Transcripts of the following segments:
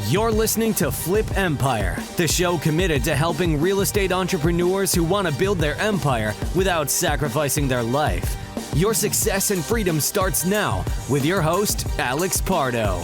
You're listening to Flip Empire, the show committed to helping real estate entrepreneurs who want to build their empire without sacrificing their life. Your success and freedom starts now with your host, Alex Pardo.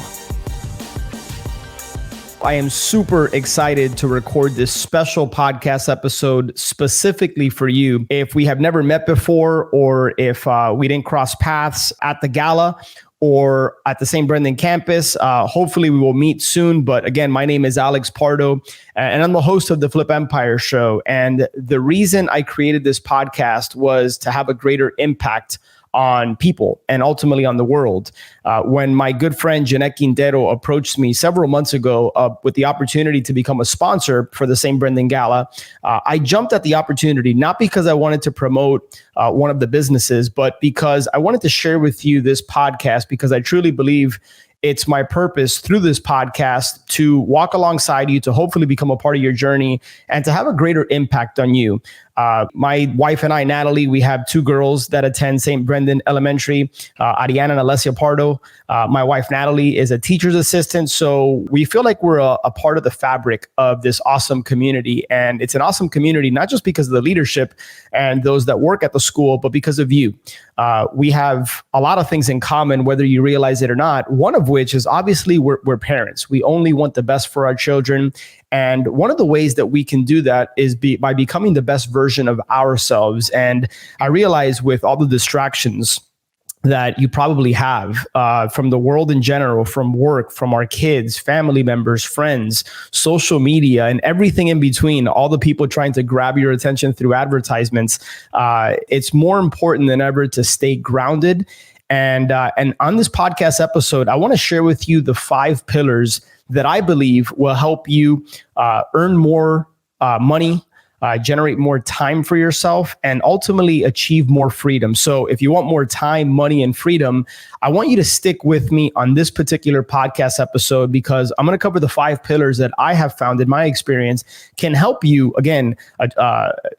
I am super excited to record this special podcast episode specifically for you. If we have never met before, or if we didn't cross paths at the gala or at the St. Brendan campus, hopefully we will meet soon. But again, my name is Alex Pardo, and I'm the host of the Flip Empire show. And the reason I created this podcast was to have a greater impact on people and ultimately on the world. When my good friend Jeanette Quintero approached me several months ago with the opportunity to become a sponsor for the St. Brendan Gala, I jumped at the opportunity, not because I wanted to promote one of the businesses, but because I wanted to share with you this podcast, because I truly believe it's my purpose through this podcast to walk alongside you, to hopefully become a part of your journey and to have a greater impact on you. My wife and I, Natalie, we have two girls that attend St. Brendan Elementary, Ariana and Alessia Pardo. My wife, Natalie, is a teacher's assistant. So we feel like we're a part of the fabric of this awesome community. And it's an awesome community, not just because of the leadership and those that work at the school, but because of you. We have a lot of things in common, whether you realize it or not. One of which is obviously we're parents. We only want the best for our children. And one of the ways that we can do that is by becoming the best version of ourselves. And I realize with all the distractions that you probably have from the world in general, from work, from our kids, family members, friends, social media, and everything in between, all the people trying to grab your attention through advertisements, it's more important than ever to stay grounded. And on this podcast episode, I want to share with you the 5 pillars that I believe will help you earn more money, generate more time for yourself, and ultimately achieve more freedom. So if you want more time, money, and freedom, I want you to stick with me on this particular podcast episode, because I'm going to cover the 5 pillars that I have found in my experience can help you, again,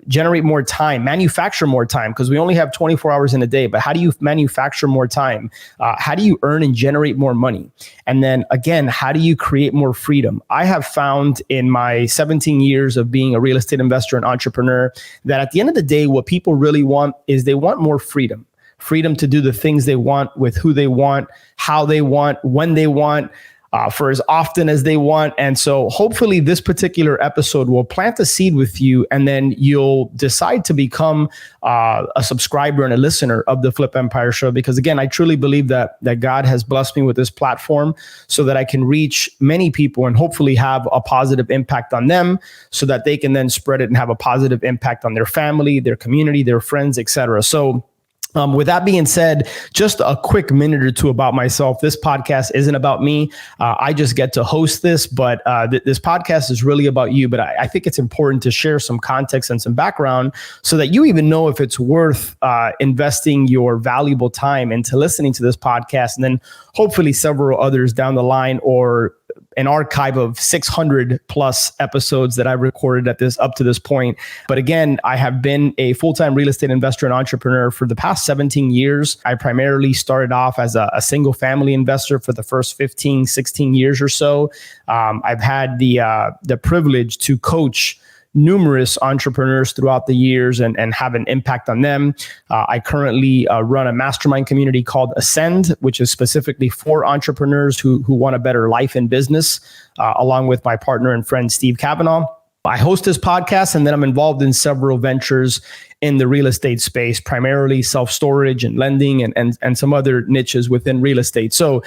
generate more time, manufacture more time, because we only have 24 hours in a day. But how do you manufacture more time? How do you earn and generate more money? And then again, how do you create more freedom? I have found in my 17 years of being a real estate investor and entrepreneur that at the end of the day, what people really want is they want more freedom. Freedom to do the things they want with who they want, how they want, when they want, for as often as they want. And so hopefully this particular episode will plant a seed with you, and then you'll decide to become a subscriber and a listener of the Flip Empire show. Because again, I truly believe that God has blessed me with this platform so that I can reach many people and hopefully have a positive impact on them, so that they can then spread it and have a positive impact on their family, their community, their friends, etc. So with that being said, just a quick minute or two about myself. This podcast isn't about me. I just get to host this, but this podcast is really about you. But I think it's important to share some context and some background so that you even know if it's worth investing your valuable time into listening to this podcast, and then hopefully several others down the line, or an archive of 600 plus episodes that I've recorded up to this point. But again, I have been a full-time real estate investor and entrepreneur for the past 17 years. I primarily started off as a single family investor for the first 15, 16 years or so. I've had the privilege to coach numerous entrepreneurs throughout the years and have an impact on them. I currently run a mastermind community called Ascend, which is specifically for entrepreneurs who want a better life and business, along with my partner and friend, Steve Kavanaugh. I host this podcast, and then I'm involved in several ventures in the real estate space, primarily self-storage and lending and some other niches within real estate. So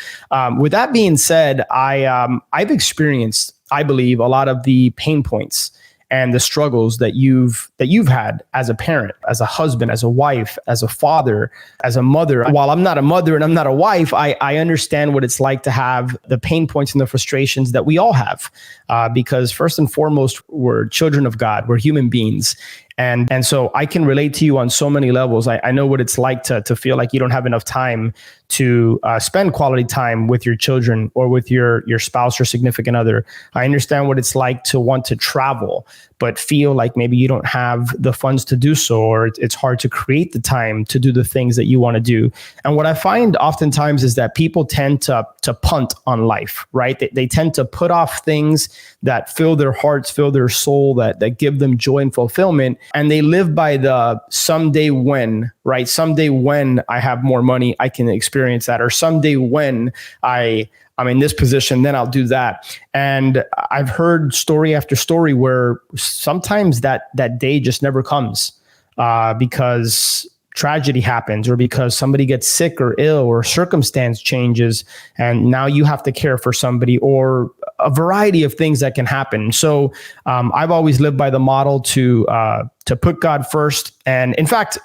with that being said, I've experienced, I believe, a lot of the pain points and the struggles that you've had as a parent, as a husband, as a wife, as a father, as a mother. While I'm not a mother and I'm not a wife, I understand what it's like to have the pain points and the frustrations that we all have. Because first and foremost, we're children of God, we're human beings. And so I can relate to you on so many levels. I know what it's like to feel like you don't have enough time to spend quality time with your children or with your spouse or significant other. I understand what it's like to want to travel, but feel like maybe you don't have the funds to do so, or it's hard to create the time to do the things that you want to do. And what I find oftentimes is that people tend to punt on life, right? They tend to put off things that fill their hearts, fill their soul, that give them joy and fulfillment. And they live by the someday when, right? Someday when I have more money, I can experience that. Or someday when I'm in this position, then I'll do that. And I've heard story after story where sometimes that day just never comes because tragedy happens, or because somebody gets sick or ill, or circumstance changes, and now you have to care for somebody, or a variety of things that can happen. So I've always lived by the model to put God first. And in fact,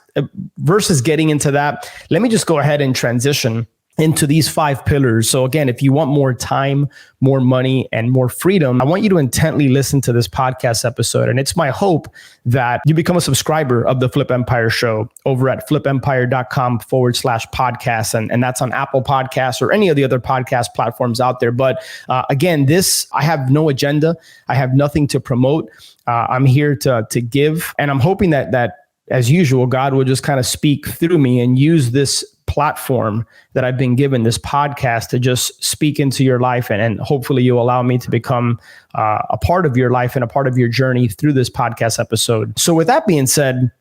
versus getting into that, let me just go ahead and transition into these 5 pillars. So again, if you want more time, more money, and more freedom, I want you to intently listen to this podcast episode. And it's my hope that you become a subscriber of the Flip Empire Show over at flipempire.com/podcast. And that's on Apple Podcasts or any of the other podcast platforms out there. But again, I have no agenda. I have nothing to promote. I'm here to give. And I'm hoping that as usual, God will just kind of speak through me and use this platform that I've been given, this podcast, to just speak into your life. And hopefully you allow me to become a part of your life and a part of your journey through this podcast episode. So with that being said,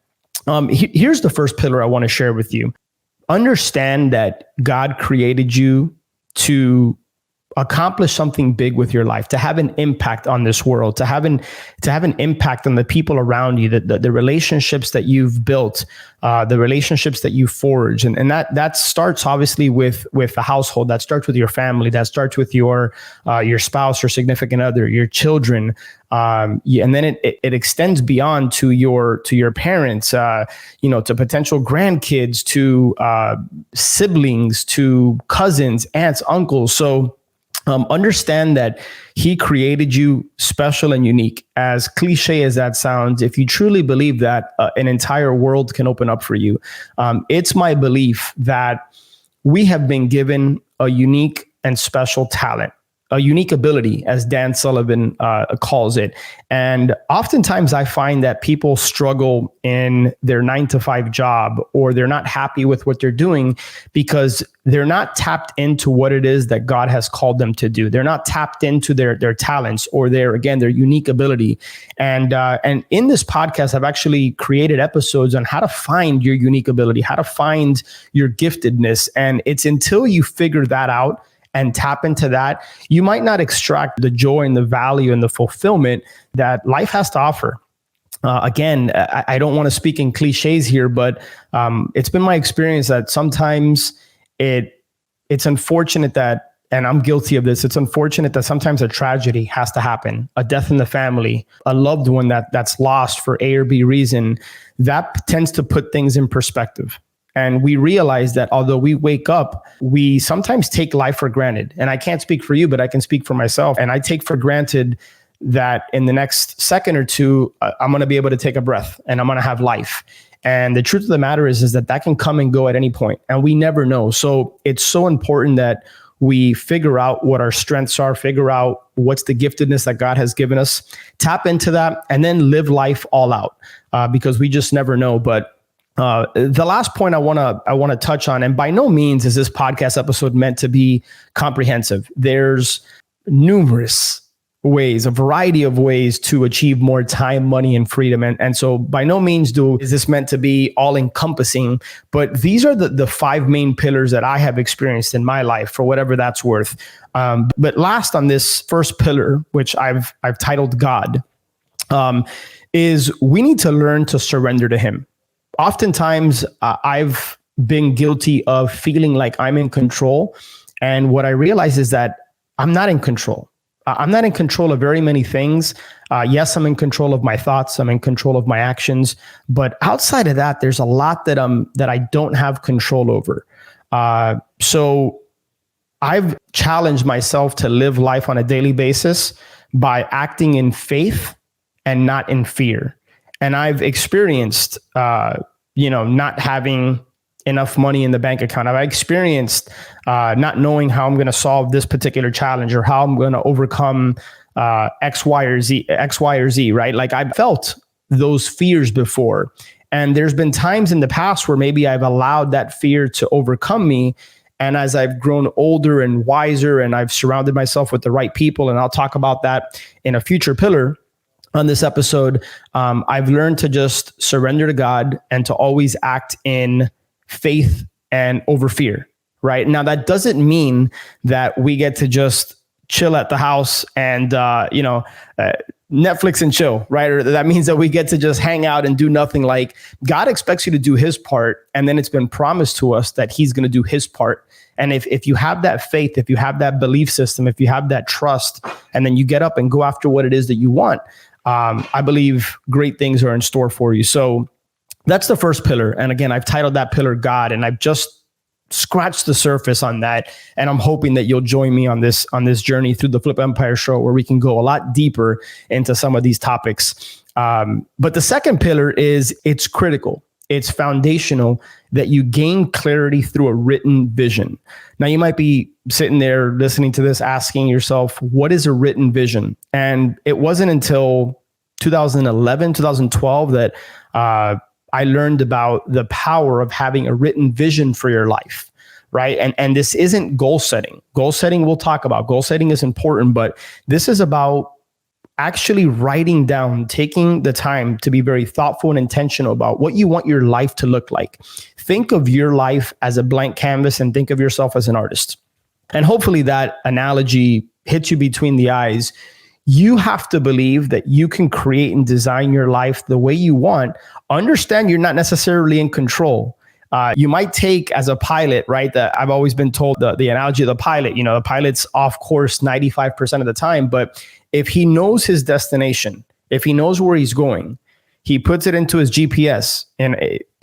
here's the first pillar I want to share with you. Understand that God created you to accomplish something big with your life, to have an impact on this world, to have an impact on the people around you, the relationships that you've built, the relationships that you forge. And that starts obviously with the household. That starts with your family. That starts with your spouse, your significant other, your children. And then it extends beyond to your parents, to potential grandkids, to siblings, to cousins, aunts, uncles. So understand that He created you special and unique. As cliche as that sounds, if you truly believe that, an entire world can open up for you. It's my belief that we have been given a unique and special talent, a unique ability, as Dan Sullivan calls it. And oftentimes I find that people struggle in their 9-to-5 job, or they're not happy with what they're doing because they're not tapped into what it is that God has called them to do. They're not tapped into their talents or their unique ability. And in this podcast, I've actually created episodes on how to find your unique ability, how to find your giftedness. And it's until you figure that out and tap into that, you might not extract the joy and the value and the fulfillment that life has to offer. Again, I don't want to speak in cliches here, but it's been my experience that sometimes it's unfortunate that, and I'm guilty of this, it's unfortunate that sometimes a tragedy has to happen, a death in the family, a loved one that's lost for A or B reason. That tends to put things in perspective. And we realize that although we wake up, we sometimes take life for granted. And I can't speak for you, but I can speak for myself. And I take for granted that in the next second or two, I'm going to be able to take a breath and I'm going to have life. And the truth of the matter is that can come and go at any point, and we never know. So it's so important that we figure out what our strengths are, figure out what's the giftedness that God has given us, tap into that, and then live life all out, because we just never know. But the last point I want to touch on, and by no means is this podcast episode meant to be comprehensive. There's numerous ways, a variety of ways to achieve more time, money, and freedom. And so by no means is this meant to be all encompassing, but these are the 5 main pillars that I have experienced in my life, for whatever that's worth. But last on this first pillar, which I've titled God, is we need to learn to surrender to Him. Oftentimes, I've been guilty of feeling like I'm in control. And what I realize is that I'm not in control. I'm not in control of very many things. Yes, I'm in control of my thoughts. I'm in control of my actions. But outside of that, there's a lot that I don't have control over. So I've challenged myself to live life on a daily basis by acting in faith and not in fear. And I've experienced, not having enough money in the bank account. I've experienced not knowing how I'm going to solve this particular challenge or how I'm going to overcome X, Y, or Z, right? Like I've felt those fears before. And there's been times in the past where maybe I've allowed that fear to overcome me. And as I've grown older and wiser and I've surrounded myself with the right people, and I'll talk about that in a future pillar on this episode, I've learned to just surrender to God and to always act in faith and over fear, right? Now, that doesn't mean that we get to just chill at the house and, Netflix and chill, right? Or that means that we get to just hang out and do nothing. Like God expects you to do his part. And then it's been promised to us that he's going to do his part. And if you have that faith, if you have that belief system, if you have that trust, and then you get up and go after what it is that you want, I believe great things are in store for you. So that's the first pillar. And again, I've titled that pillar God, and I've just scratched the surface on that. And I'm hoping that you'll join me on this journey through the Flip Empire show, where we can go a lot deeper into some of these topics. But the second pillar is it's critical. It's foundational that you gain clarity through a written vision. Now, you might be sitting there listening to this, asking yourself, what is a written vision? And it wasn't until 2011, 2012 that I learned about the power of having a written vision for your life, right? And this isn't goal setting. Goal setting we'll talk about. Goal setting is important, but this is about actually writing down, taking the time to be very thoughtful and intentional about what you want your life to look like. Think of your life as a blank canvas and think of yourself as an artist. And hopefully that analogy hits you between the eyes. You have to believe that you can create and design your life the way you want. Understand you're not necessarily in control. You might take as a pilot, right? That I've always been told the analogy of the pilot, the pilot's off course 95% of the time, but if he knows his destination, if he knows where he's going, he puts it into his GPS. And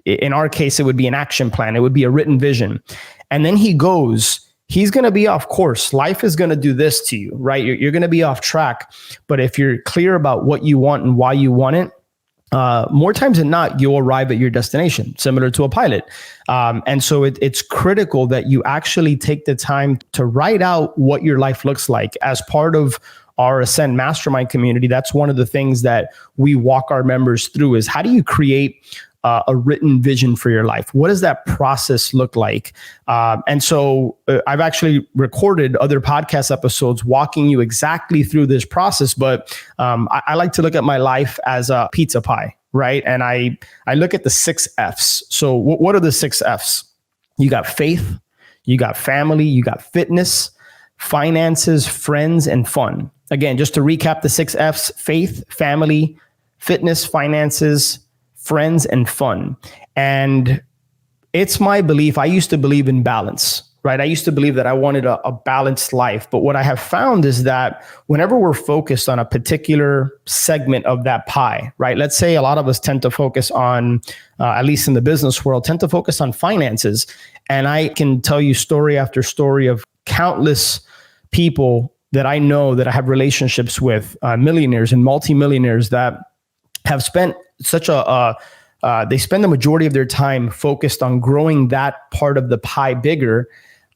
in our case, it would be an action plan. It would be a written vision. And then he goes, he's going to be off course. Life is going to do this to you, right? You're going to be off track. But if you're clear about what you want and why you want it, more times than not, you'll arrive at your destination, similar to a pilot. And so it's critical that you actually take the time to write out what your life looks like. As part of our Ascend Mastermind community, that's one of the things that we walk our members through is how do you create a written vision for your life? What does that process look like? And so I've actually recorded other podcast episodes walking you exactly through this process. But I like to look at my life as a pizza pie, right? And I look at the 6 F's. So what are the 6 F's? You got faith, you got family, you got fitness, finances, friends, and fun. Again, just to recap the 6 F's: faith, family, fitness, finances, friends, and fun. And it's my belief. I used to believe in balance, right? I used to believe that I wanted a balanced life. But what I have found is that whenever we're focused on a particular segment of that pie, right? Let's say a lot of us tend to focus on, at least in the business world, tend to focus on finances. And I can tell you story after story of countless people that I know that I have relationships with, millionaires and multimillionaires that have spent they spend the majority of their time focused on growing that part of the pie bigger.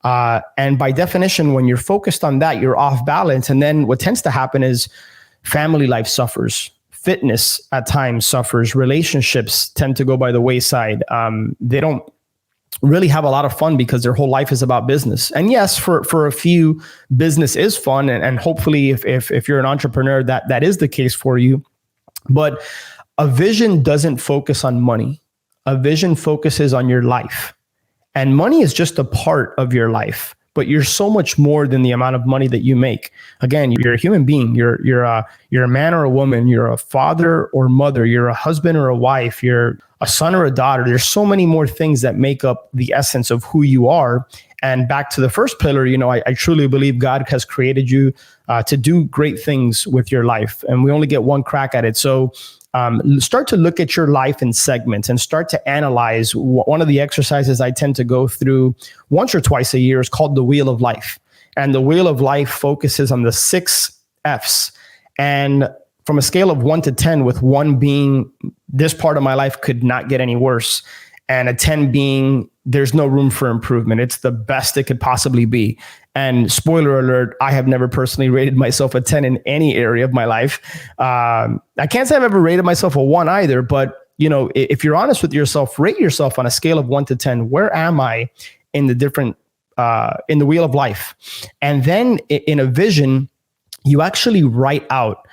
And by definition, when you're focused on that, you're off balance. And then what tends to happen is family life suffers. Fitness at times suffers. Relationships tend to go by the wayside. They don't really have a lot of fun because their whole life is about business. And yes, for a few, business is fun. And hopefully if you're an entrepreneur, that is the case for you. But a vision doesn't focus on money. A vision focuses on your life. And money is just a part of your life, but you're so much more than the amount of money that you make. Again, you're a human being. You're a man or a woman. You're a father or mother. You're a husband or a wife. You're a son or a daughter. There's so many more things that make up the essence of who you are. And back to the first pillar, I truly believe God has created you to do great things with your life. And we only get one crack at it. So start to look at your life in segments and start to analyze. One of the exercises I tend to go through once or twice a year is called the Wheel of Life. And the Wheel of Life focuses on the 6 F's. And from a scale of 1 to 10, with 1 being this part of my life could not get any worse. And a 10 being, there's no room for improvement. It's the best it could possibly be. And spoiler alert, I have never personally rated myself a 10 in any area of my life. I can't say I've ever rated myself a 1 either, but if you're honest with yourself, rate yourself on a scale of 1 to 10. Where am I in the different, in the wheel of life? And then in a vision, you actually write out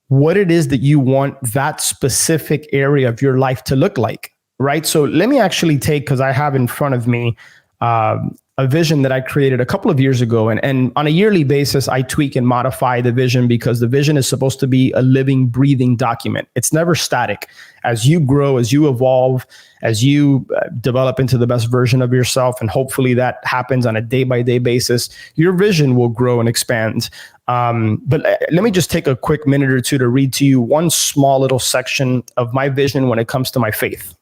what it is that you want that specific area of your life to look like, right? So let me actually take, because I have in front of me a vision that I created a couple of years ago. And on a yearly basis, I tweak and modify the vision because the vision is supposed to be a living, breathing document. It's never static. As you grow, as you evolve, as you develop into the best version of yourself, and hopefully that happens on a day-by-day basis, your vision will grow and expand. But let me just take a quick minute or two to read to you one small little section of my vision when it comes to my faith.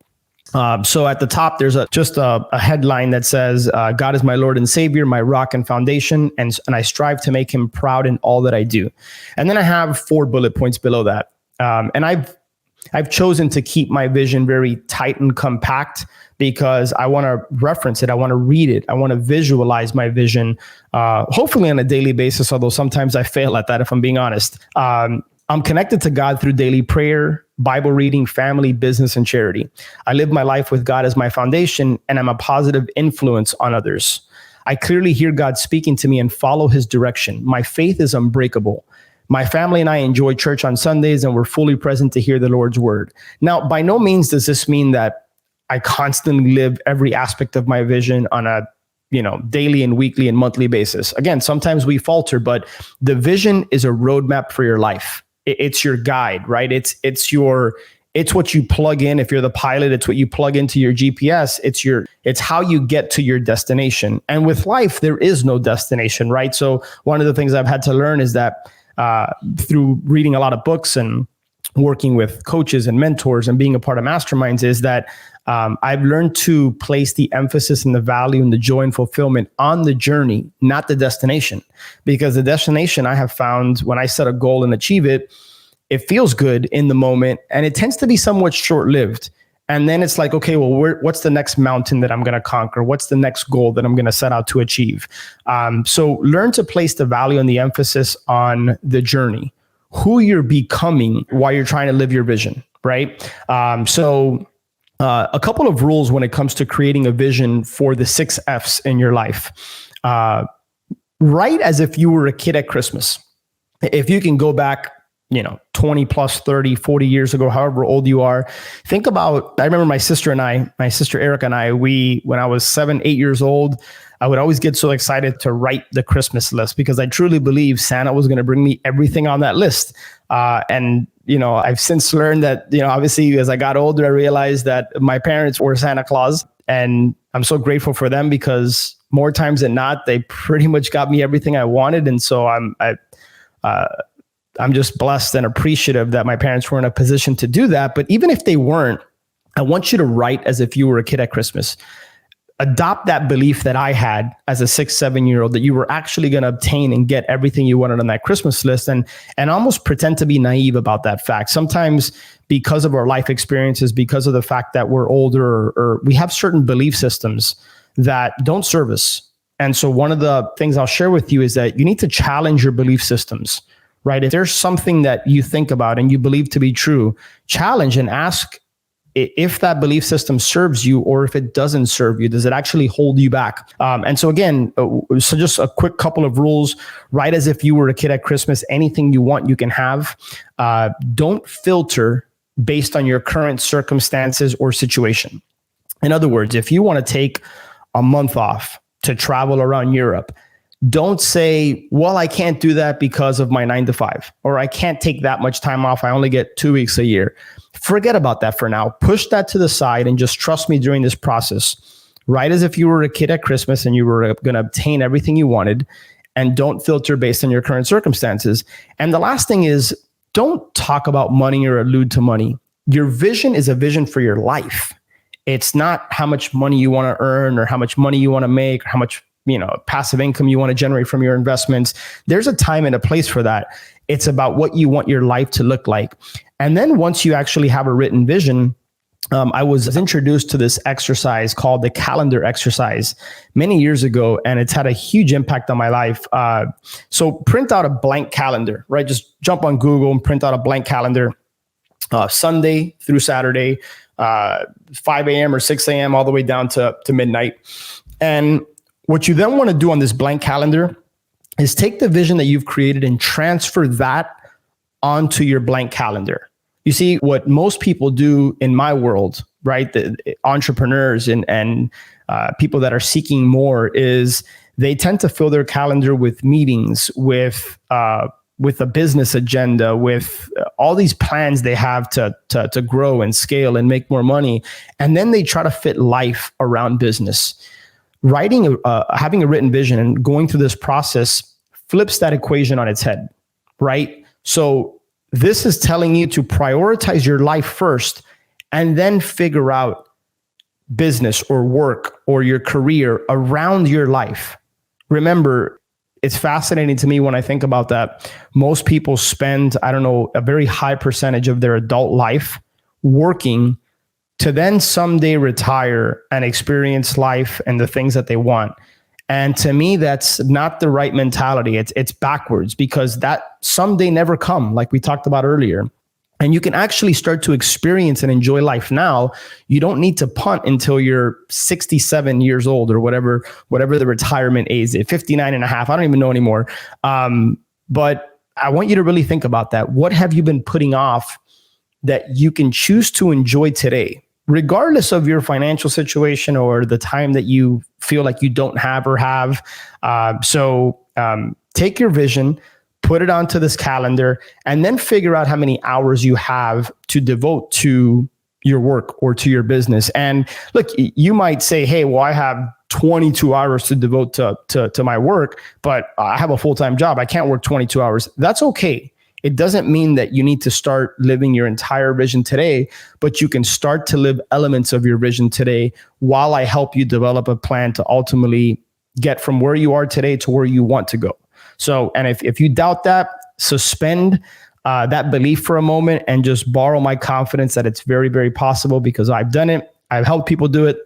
So at the top, there's just a headline that says, God is my Lord and Savior, my rock and foundation, and I strive to make him proud in all that I do. And then I have 4 bullet points below that. And I've chosen to keep my vision very tight and compact because I want to reference it. I want to read it. I want to visualize my vision, hopefully on a daily basis, although sometimes I fail at that, if I'm being honest. I'm connected to God through daily prayer, Bible reading, family, business, and charity. I live my life with God as my foundation, and I'm a positive influence on others. I clearly hear God speaking to me and follow his direction. My faith is unbreakable. My family and I enjoy church on Sundays, and we're fully present to hear the Lord's word. Now, by no means does this mean that I constantly live every aspect of my vision on a daily and weekly and monthly basis. Again, sometimes we falter, but the vision is a roadmap for your life. It's your guide, right? It's what you plug in. If you're the pilot, it's what you plug into your GPS. It's how you get to your destination. And with life, there is no destination, right? So one of the things I've had to learn is that through reading a lot of books and working with coaches and mentors and being a part of masterminds is that I've learned to place the emphasis and the value and the joy and fulfillment on the journey, not the destination. Because the destination, I have found when I set a goal and achieve it, it feels good in the moment and it tends to be somewhat short-lived. And then it's like, okay, well, what's the next mountain that I'm going to conquer? What's the next goal that I'm going to set out to achieve? So learn to place the value and the emphasis on the journey, who you're becoming while you're trying to live your vision, right? A couple of rules when it comes to creating a vision for the 6 F's in your life. Write as if you were a kid at Christmas. If you can go back, 20 plus 30, 40 years ago, however old you are, think about, I remember my sister Erica and I, when I was 7, 8 years old, I would always get so excited to write the Christmas list because I truly believe Santa was going to bring me everything on that list. And I've since learned that, obviously as I got older, I realized that my parents were Santa Claus, and I'm so grateful for them because more times than not, they pretty much got me everything I wanted. And so I'm just blessed and appreciative that my parents were in a position to do that. But even if they weren't, I want you to write as if you were a kid at Christmas. Adopt that belief that I had as a 6, 7-year-old that you were actually going to obtain and get everything you wanted on that Christmas list, and almost pretend to be naive about that fact. Sometimes because of our life experiences, because of the fact that we're older or we have certain belief systems that don't serve us. And so one of the things I'll share with you is that you need to challenge your belief systems, right? If there's something that you think about and you believe to be true, challenge and ask if that belief system serves you, or if it doesn't serve you, does it actually hold you back? And so again, so just a quick couple of rules, right? As if you were a kid at Christmas, anything you want, you can have. Don't filter based on your current circumstances or situation. In other words, if you want to take a month off to travel around Europe, don't say, well, I can't do that because of my 9 to 5, or I can't take that much time off. I only get 2 weeks a year. Forget about that for now. Push that to the side and just trust me during this process. Right as if you were a kid at Christmas and you were going to obtain everything you wanted, and don't filter based on your current circumstances. And the last thing is, don't talk about money or allude to money. Your vision is a vision for your life. It's not how much money you want to earn or how much money you want to make or how much passive income you want to generate from your investments. There's a time and a place for that. It's about what you want your life to look like. And then once you actually have a written vision, I was introduced to this exercise called the calendar exercise many years ago, and it's had a huge impact on my life. So print out a blank calendar, right? Just jump on Google and print out a blank calendar, Sunday through Saturday, 5 a.m. or 6 a.m. all the way down to midnight. And what you then want to do on this blank calendar is take the vision that you've created and transfer that onto your blank calendar. You see, what most people do in my world, right, the entrepreneurs and people that are seeking more, is they tend to fill their calendar with meetings, with a business agenda, with all these plans they have to grow and scale and make more money. And then they try to fit life around business. Having a written vision and going through this process flips that equation on its head, right? So this is telling you to prioritize your life first and then figure out business or work or your career around your life. Remember, it's fascinating to me when I think about that. Most people spend, a very high percentage of their adult life working to then someday retire and experience life and the things that they want. And to me, that's not the right mentality. It's backwards, because that someday never come, like we talked about earlier. And you can actually start to experience and enjoy life now. You don't need to punt until you're 67 years old or whatever the retirement age is, 59 and a half. I don't even know anymore. But I want you to really think about that. What have you been putting off that you can choose to enjoy today, regardless of your financial situation or the time that you feel like you don't have or have? So take your vision, put it onto this calendar, and then figure out how many hours you have to devote to your work or to your business. And look, you might say, hey, well, I have 22 hours to devote to my work, but I have a full-time job. I can't work 22 hours. That's okay. It doesn't mean that you need to start living your entire vision today, but you can start to live elements of your vision today while I help you develop a plan to ultimately get from where you are today to where you want to go. So, and if you doubt that, suspend that belief for a moment and just borrow my confidence that it's very, very possible, because I've done it. I've helped people do it,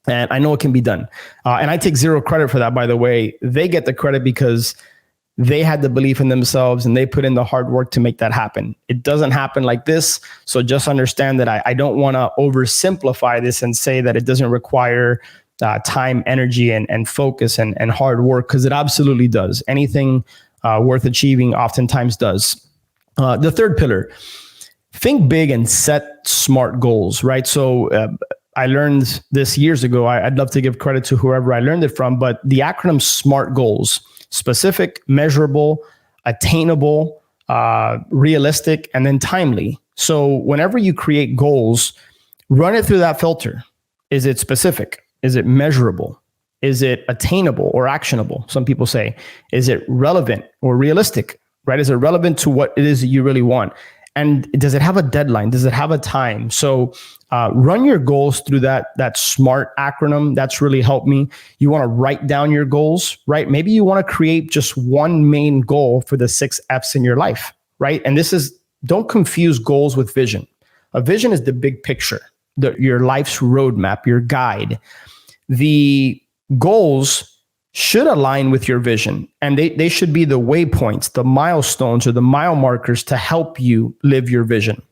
and I know it can be done. And I take zero credit for that, by the way. They get the credit because they had the belief in themselves and they put in the hard work to make that happen. It doesn't happen like this. So just understand that I don't want to oversimplify this and say that it doesn't require time, energy, and focus and hard work, because it absolutely does. Anything worth achieving oftentimes does. The third pillar, think big and set smart goals, right? So I learned this years ago. I'd love to give credit to whoever I learned it from, but the acronym SMART goals: specific, measurable, attainable, realistic, and then timely. So whenever you create goals, run it through that filter. Is it specific? Is it measurable? Is it attainable or actionable? Some people say. Is it relevant or realistic, right? Is it relevant to what it is that you really want? And does it have a deadline? Does it have a time? So run your goals through that SMART acronym. That's really helped me. You want to write down your goals, right? Maybe you want to create just one main goal for the 6 F's in your life, right? And don't confuse goals with vision. A vision is the big picture, your life's roadmap, your guide. The goals should align with your vision, and they should be the waypoints, the milestones, or the mile markers to help you live your vision.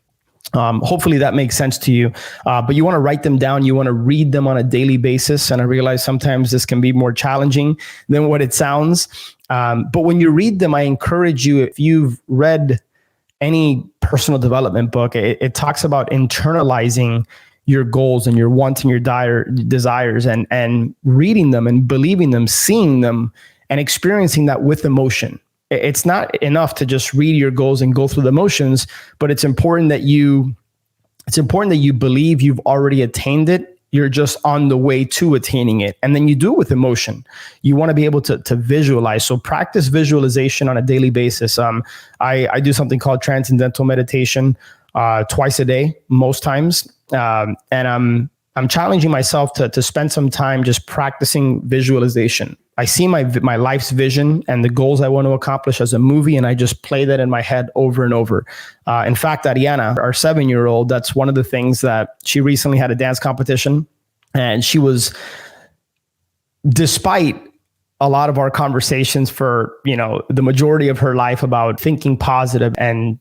Hopefully that makes sense to you, but you want to write them down. You want to read them on a daily basis. And I realize sometimes this can be more challenging than what it sounds. But when you read them, I encourage you, if you've read any personal development book, it talks about internalizing your goals and your wants and your desires, and reading them and believing them, seeing them and experiencing that with emotion. It's not enough to just read your goals and go through the motions, but it's important that you believe you've already attained it. You're just on the way to attaining it. And then you do it with emotion. You want to be able to visualize. So practice visualization on a daily basis. I do something called transcendental meditation twice a day, most times. And I'm challenging myself to spend some time just practicing visualization. I see my life's vision and the goals I want to accomplish as a movie, and I just play that in my head over and over. In fact, Ariana, our 7-year-old, that's one of the things that she recently had a dance competition, and she was, despite a lot of our conversations for, the majority of her life about thinking positive and,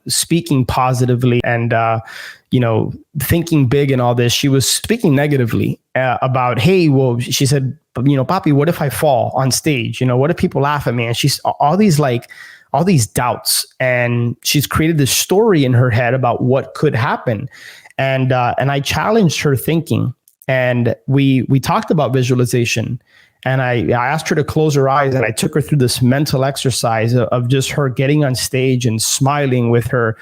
speaking positively and, thinking big and all this, she was speaking negatively about, hey, well, she said, Papi, what if I fall on stage? What if people laugh at me? And she's all these doubts, and she's created this story in her head about what could happen. And I challenged her thinking, and we talked about visualization. And I asked her to close her eyes, and I took her through this mental exercise of just her getting on stage and smiling with her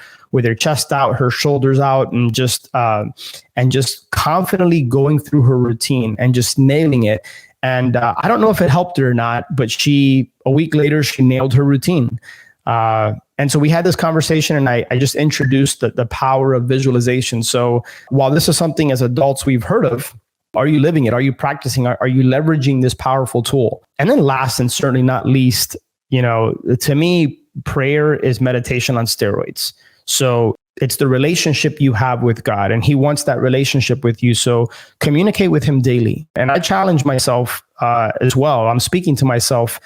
chest out, her shoulders out, and just confidently going through her routine and just nailing it. And I don't know if it helped her or not, but a week later, she nailed her routine. And so we had this conversation, and I just introduced the power of visualization. So while this is something as adults we've heard of, are you living it? Are you practicing? Are you leveraging this powerful tool? And then last and certainly not least, to me, prayer is meditation on steroids. So it's the relationship you have with God, and he wants that relationship with you. So communicate with him daily. And I challenge myself as well. I'm speaking to myself,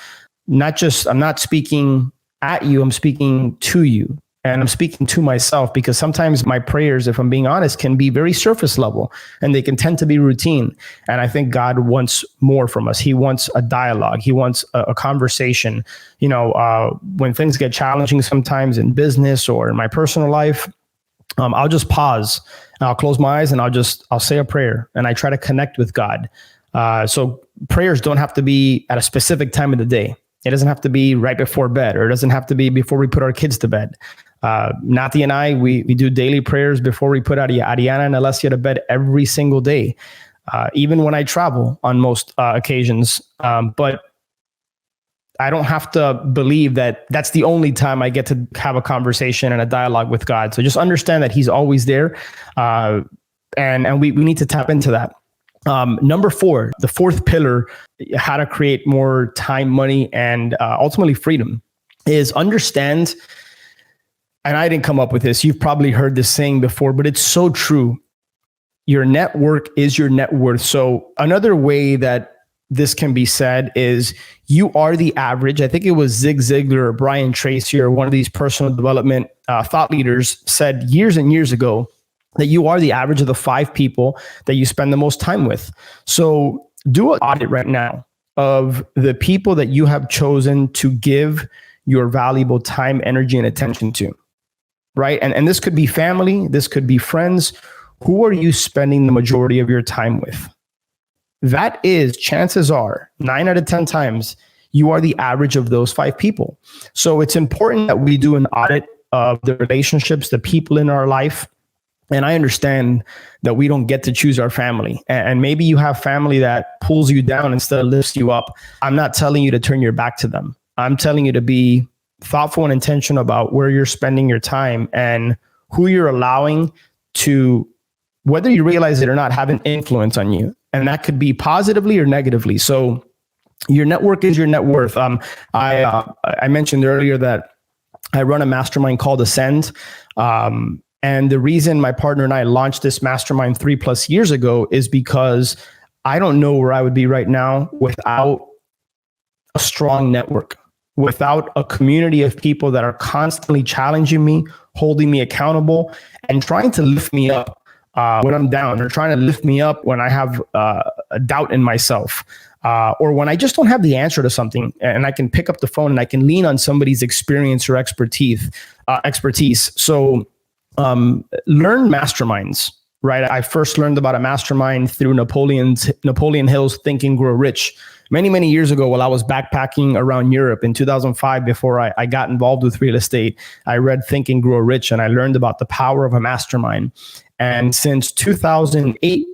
I'm not speaking at you, I'm speaking to you. And I'm speaking to myself, because sometimes my prayers, if I'm being honest, can be very surface level, and they can tend to be routine. And I think God wants more from us. He wants a dialogue. He wants a conversation. When things get challenging sometimes in business or in my personal life, I'll just pause, and I'll close my eyes, and I'll say a prayer, and I try to connect with God. So prayers don't have to be at a specific time of the day. It doesn't have to be right before bed, or it doesn't have to be before we put our kids to bed. Nati and I, we do daily prayers before we put Ariana and Alessia to bed every single day, even when I travel on most occasions. But I don't have to believe that that's the only time I get to have a conversation and a dialogue with God. So just understand that he's always there. And we need to tap into that. Number 4, the fourth pillar, how to create more time, money, and ultimately freedom, is understand. And I didn't come up with this. You've probably heard this saying before, but it's so true. Your network is your net worth. So another way that this can be said is you are the average. I think it was Zig Ziglar or Brian Tracy or one of these personal development thought leaders said years and years ago that you are the average of the 5 people that you spend the most time with. So do an audit right now of the people that you have chosen to give your valuable time, energy, and attention to, right? And this could be family, this could be friends. Who are you spending the majority of your time with? That is, chances are, 9 out of 10 times, you are the average of those 5 people. So it's important that we do an audit of the relationships, the people in our life. And I understand that we don't get to choose our family. And maybe you have family that pulls you down instead of lifts you up. I'm not telling you to turn your back to them. I'm telling you to be thoughtful and intentional about where you're spending your time and who you're allowing to, whether you realize it or not, have an influence on you. And that could be positively or negatively. So your network is your net worth. I mentioned earlier that I run a mastermind called Ascend. And the reason my partner and I launched this mastermind 3+ years ago is because I don't know where I would be right now without a strong network, without a community of people that are constantly challenging me, holding me accountable, and trying to lift me up when I'm down, or trying to lift me up when I have a doubt in myself, or when I just don't have the answer to something, and I can pick up the phone and I can lean on somebody's experience or expertise. So learn masterminds, right? I first learned about a mastermind through Napoleon Hill's Think and Grow Rich many, many years ago while I was backpacking around Europe in 2005. Before I got involved with real estate, I read Think and Grow Rich, and I learned about the power of a mastermind. And since 2008,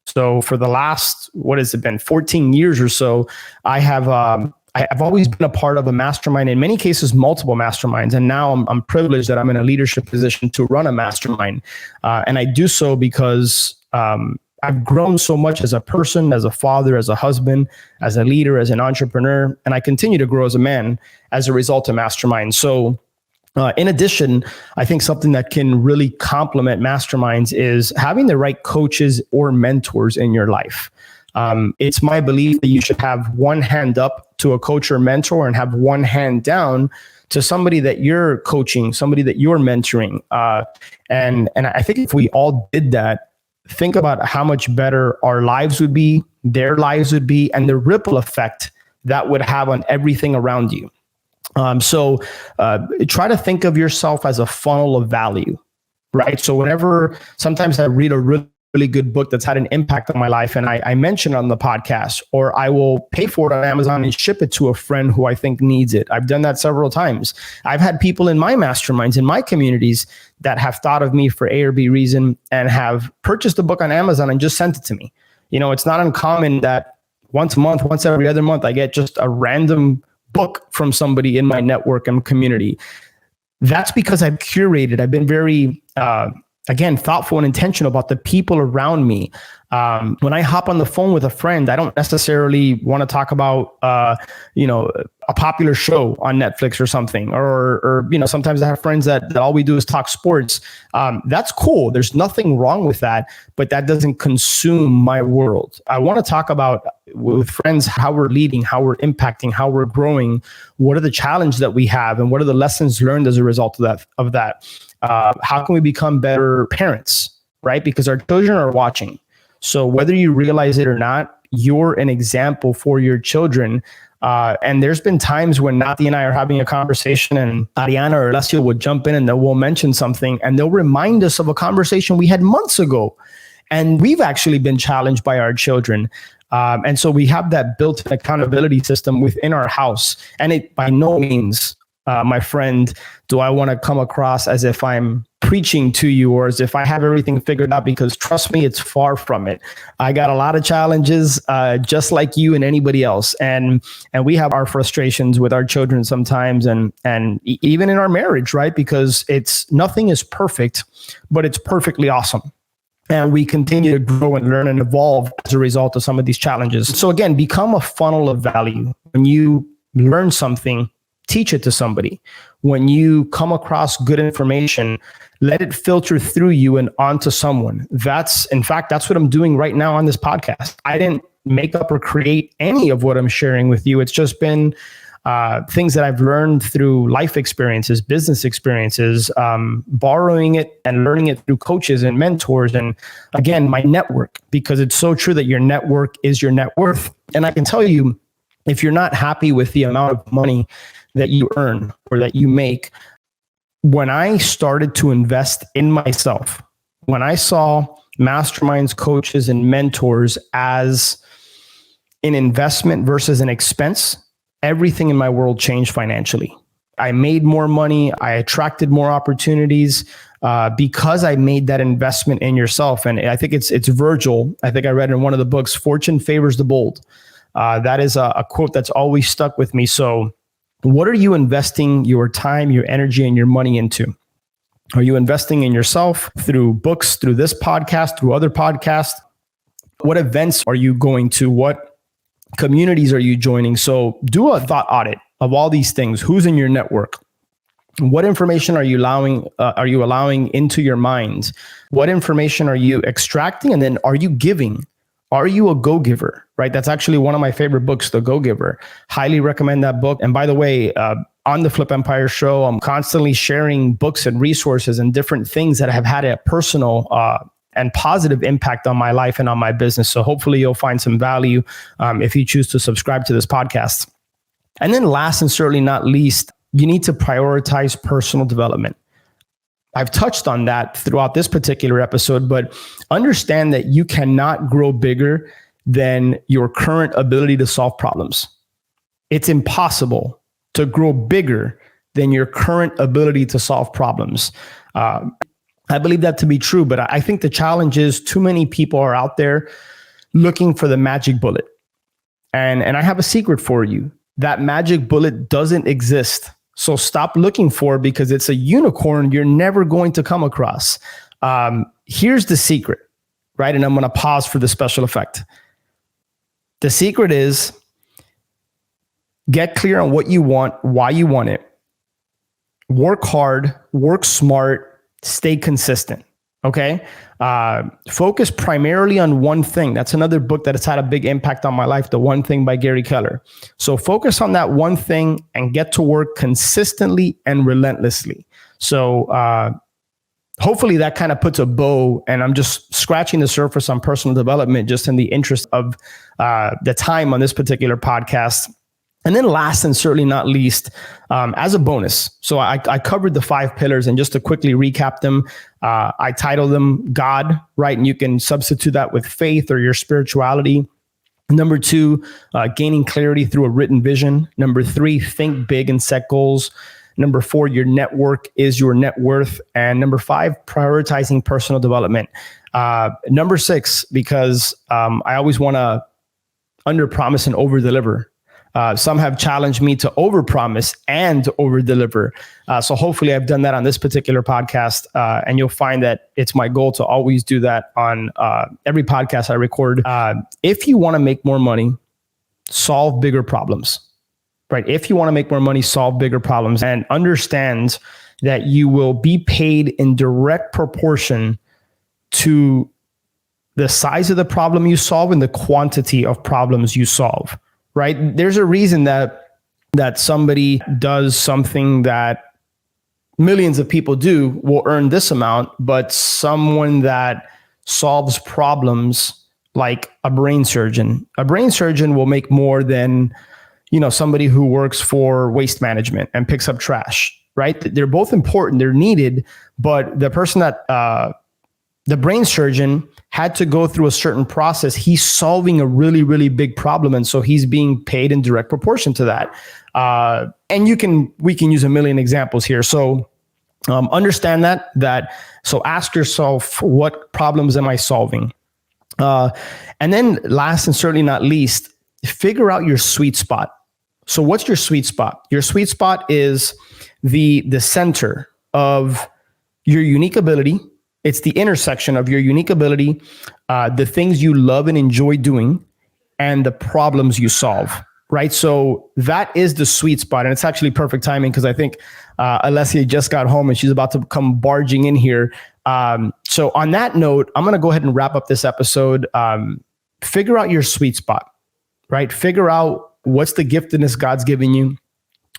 so for the last, 14 years or so, I've always been a part of a mastermind, in many cases, multiple masterminds. And now I'm privileged that I'm in a leadership position to run a mastermind. And I do so because I I've grown so much as a person, as a father, as a husband, as a leader, as an entrepreneur, and I continue to grow as a man as a result of Mastermind. So in addition, I think something that can really complement masterminds is having the right coaches or mentors in your life. It's my belief that you should have one hand up to a coach or mentor and have one hand down to somebody that you're coaching, somebody that you're mentoring. And I think if we all did that, think about how much better our lives would be, their lives would be, and the ripple effect that would have on everything around you. So try to think of yourself as a funnel of value, right? So sometimes I read a really good book that's had an impact on my life, and I mention it on the podcast, or I will pay for it on Amazon and ship it to a friend who I think needs it. I've done that several times. I've had people in my masterminds, in my communities, that have thought of me for A or B reason and have purchased a book on Amazon and just sent it to me. It's not uncommon that once a month, once every other month, I get just a random book from somebody in my network and community. That's because I've curated. I've been very, again, thoughtful and intentional about the people around me. When I hop on the phone with a friend, I don't necessarily want to talk about, a popular show on Netflix or something, or sometimes I have friends that all we do is talk sports. That's cool. There's nothing wrong with that, but that doesn't consume my world. I want to talk about with friends how we're leading, how we're impacting, how we're growing. What are the challenges that we have, and what are the lessons learned as a result of that? How can we become better parents, right? Because our children are watching. So whether you realize it or not, you're an example for your children. And there's been times when Nati and I are having a conversation, and Ariana or Alessio would jump in and we'll mention something, and they'll remind us of a conversation we had months ago. And we've actually been challenged by our children. And so we have that built-in accountability system within our house. And it by no means, my friend, do I want to come across as if I'm preaching to you or as if I have everything figured out, because trust me, it's far from it. I got a lot of challenges, just like you and anybody else. And we have our frustrations with our children sometimes, and even in our marriage, right? Because nothing is perfect, but it's perfectly awesome. And we continue to grow and learn and evolve as a result of some of these challenges. So again, become a funnel of value. When you learn something, teach it to somebody. When you come across good information, let it filter through you and onto someone. In fact, that's what I'm doing right now on this podcast. I didn't make up or create any of what I'm sharing with you. It's just been things that I've learned through life experiences, business experiences, borrowing it and learning it through coaches and mentors. And again, my network, because it's so true that your network is your net worth. And I can tell you, if you're not happy with the amount of money that you earn or that you make, when I started to invest in myself, when I saw masterminds, coaches, and mentors as an investment versus an expense, everything in my world changed financially. I made more money. I attracted more opportunities because I made that investment in yourself. And I think it's Virgil. I think I read in one of the books, "Fortune favors the bold." That is a quote that's always stuck with me. So what are you investing your time, your energy, and your money into? Are you investing in yourself through books, through this podcast, through other podcasts? What events are you going to? What communities are you joining? So do a thought audit of all these things. Who's in your network? What information are you allowing into your mind? What information are you extracting? And then are you giving? Are you a go-giver, right? That's actually one of my favorite books, The Go-Giver. Highly recommend that book. And by the way, on the Flip Empire show, I'm constantly sharing books and resources and different things that have had a personal and positive impact on my life and on my business. So hopefully you'll find some value if you choose to subscribe to this podcast. And then last and certainly not least, you need to prioritize personal development. I've touched on that throughout this particular episode, but understand that you cannot grow bigger than your current ability to solve problems. It's impossible to grow bigger than your current ability to solve problems. I believe that to be true, but I think the challenge is too many people are out there looking for the magic bullet. And I have a secret for you. That magic bullet doesn't exist. So stop looking for it, because it's a unicorn you're never going to come across. Here's the secret. right? And I'm going to pause for the special effect. The secret is get clear on what you want, why you want it. Work hard, work smart, stay consistent. Okay. Focus primarily on one thing. That's another book that has had a big impact on my life, The One Thing by Gary Keller. So focus on that one thing and get to work consistently and relentlessly. So hopefully that kind of puts a bow, and I'm just scratching the surface on personal development just in the interest of the time on this particular podcast. And then last and certainly not least, as a bonus, so I covered the 5 pillars, and just to quickly recap them, I titled them God, right? And you can substitute that with faith or your spirituality. Number 2, gaining clarity through a written vision. Number 3, think big and set goals. Number 4, your network is your net worth. And number 5, prioritizing personal development. Number 6, because I always want to under-promise and over-deliver. Some have challenged me to overpromise and overdeliver. So hopefully I've done that on this particular podcast. And you'll find that it's my goal to always do that on every podcast I record. If you want to make more money, solve bigger problems, right? If you want to make more money, solve bigger problems, and understand that you will be paid in direct proportion to the size of the problem you solve and the quantity of problems you solve. Right? There's a reason that somebody does something that millions of people do will earn this amount, but someone that solves problems like a brain surgeon will make more than, somebody who works for waste management and picks up trash, right? They're both important, they're needed, but the person that, the brain surgeon had to go through a certain process. He's solving a really, really big problem. And so he's being paid in direct proportion to that. And we can use a million examples here. So understand that. So ask yourself, what problems am I solving? And then last and certainly not least, figure out your sweet spot. So what's your sweet spot? Your sweet spot is the center of your unique ability. It's the intersection of your unique ability, the things you love and enjoy doing, and the problems you solve, right? So that is the sweet spot. And it's actually perfect timing because I think Alessia just got home and she's about to come barging in here. So on that note, I'm going to go ahead and wrap up this episode. Figure out your sweet spot, right? Figure out what's the giftedness God's given you.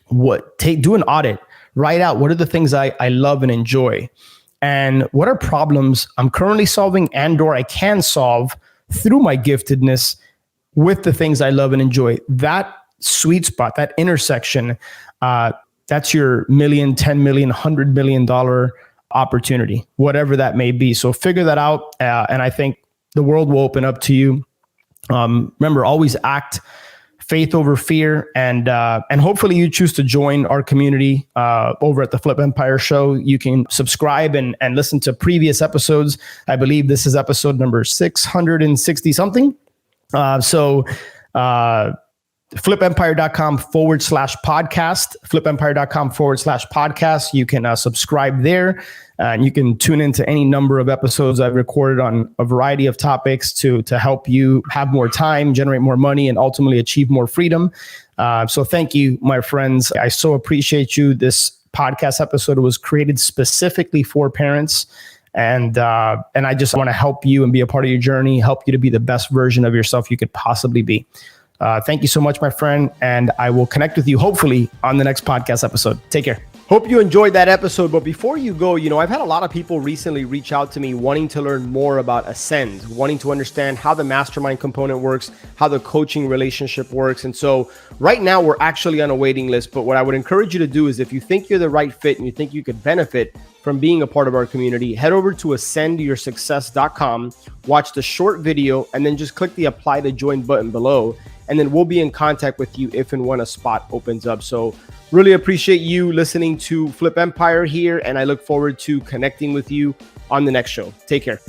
Do an audit, write out what are the things I love and enjoy. And what are problems I'm currently solving and or I can solve through my giftedness with the things I love and enjoy. That sweet spot, that intersection, that's your $1 million, $10 million, $100 million opportunity, whatever that may be. So figure that out. And I think the world will open up to you. Remember, always act faith over fear, and hopefully you choose to join our community over at the Flip Empire Show. You can subscribe and listen to previous episodes. I believe this is episode number 660 something. So flipempire.com/podcast, flipempire.com/podcast. You can subscribe there, and you can tune into any number of episodes I've recorded on a variety of topics to help you have more time, generate more money, and ultimately achieve more freedom. So thank you, my friends. I so appreciate you. This podcast episode was created specifically for parents. And I just want to help you and be a part of your journey, help you to be the best version of yourself you could possibly be. Thank you so much, my friend. And I will connect with you hopefully on the next podcast episode. Take care. Hope you enjoyed that episode. But before you go, I've had a lot of people recently reach out to me wanting to learn more about Ascend, wanting to understand how the mastermind component works, how the coaching relationship works. And so right now we're actually on a waiting list. But what I would encourage you to do is if you think you're the right fit and you think you could benefit from being a part of our community, head over to ascendyoursuccess.com, watch the short video, and then just click the apply to join button below. And then we'll be in contact with you if and when a spot opens up. So really appreciate you listening to Flip Empire here, and I look forward to connecting with you on the next show. Take care.